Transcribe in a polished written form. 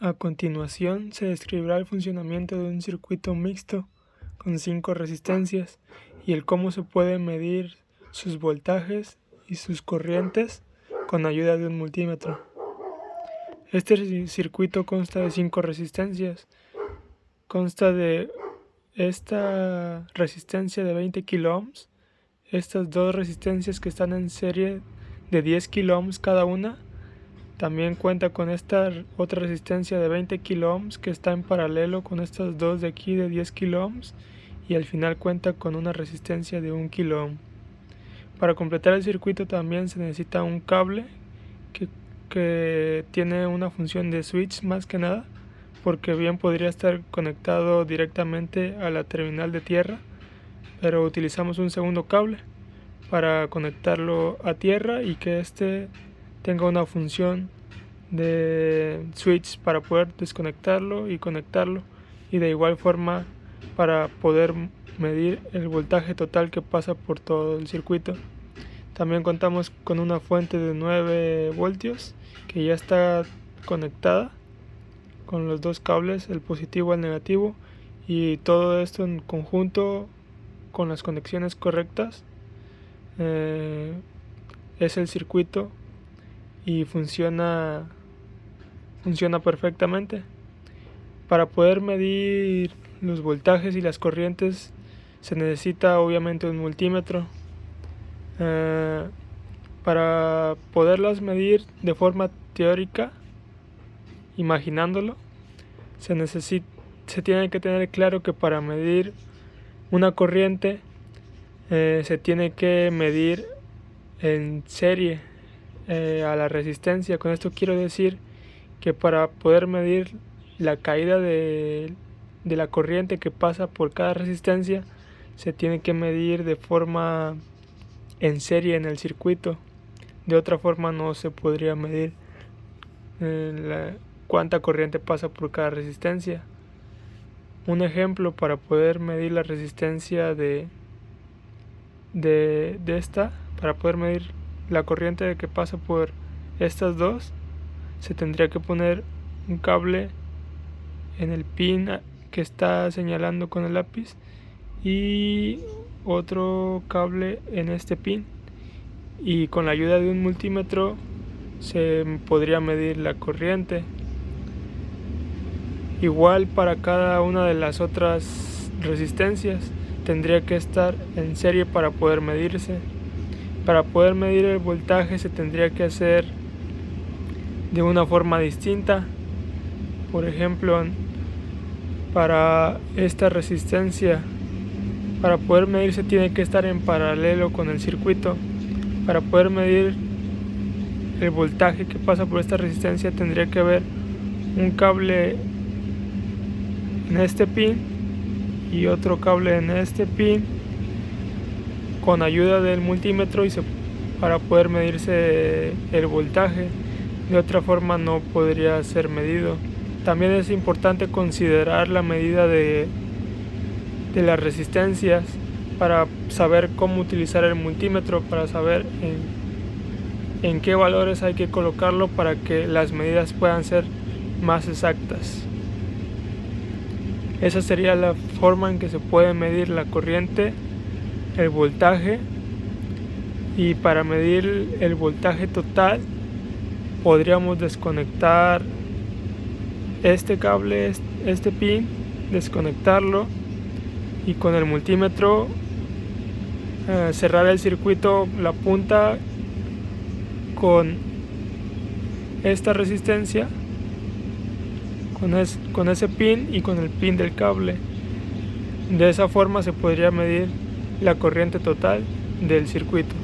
A continuación se describirá el funcionamiento de un circuito mixto con 5 resistencias y el cómo se puede medir sus voltajes y sus corrientes con ayuda de un multímetro. Este circuito consta de 5 resistencias. Consta de esta resistencia de 20 kiloohms, estas dos resistencias que están en serie de 10 kiloohms cada una. También cuenta con esta otra resistencia de 20 kiloohms que está en paralelo con estas dos de aquí de 10 kiloohms, y al final cuenta con una resistencia de 1 kiloohm. Para completar el circuito también se necesita un cable que tiene una función de switch más que nada, porque bien podría estar conectado directamente a la terminal de tierra, pero utilizamos un segundo cable para conectarlo a tierra y que este tenga una función de switch para poder desconectarlo y conectarlo, y de igual forma para poder medir el voltaje total que pasa por todo el circuito. También contamos con una fuente de 9 voltios que ya está conectada con los dos cables, el positivo al negativo, y todo esto en conjunto con las conexiones correctas es el circuito y funciona perfectamente. Para poder medir los voltajes y las corrientes se necesita obviamente un multímetro. Para poderlas medir de forma teórica, imaginándolo, se tiene que tener claro que para medir una corriente se tiene que medir en serie a la resistencia. Con esto quiero decir que para poder medir la caída de la corriente que pasa por cada resistencia se tiene que medir de forma en serie en el circuito. De otra forma no se podría medir cuánta corriente pasa por cada resistencia. Un ejemplo para poder medir la resistencia de esta, para poder medir la corriente que pasa por estas dos, se tendría que poner un cable en el pin que está señalando con el lápiz y otro cable en este pin, y con la ayuda de un multímetro se podría medir la corriente. Igual para cada una de las otras resistencias tendría que estar en serie para poder medirse. Para poder medir el voltaje se tendría que hacer de una forma distinta. Por ejemplo, para esta resistencia, para poder medirse tiene que estar en paralelo con el circuito. Para poder medir el voltaje que pasa por esta resistencia tendría que haber un cable en este pin y otro cable en este pin con ayuda del multímetro para poder medirse el voltaje. De otra forma no podría ser medido. También es importante considerar la medida de las resistencias para saber cómo utilizar el multímetro, para saber en qué valores hay que colocarlo para que las medidas puedan ser más exactas. Esa sería la forma en que se puede medir la corriente, el voltaje, y para medir el voltaje total podríamos desconectar este cable, este pin, desconectarlo y con el multímetro cerrar el circuito, la punta con esta resistencia, con ese pin y con el pin del cable. De esa forma se podría medir la corriente total del circuito.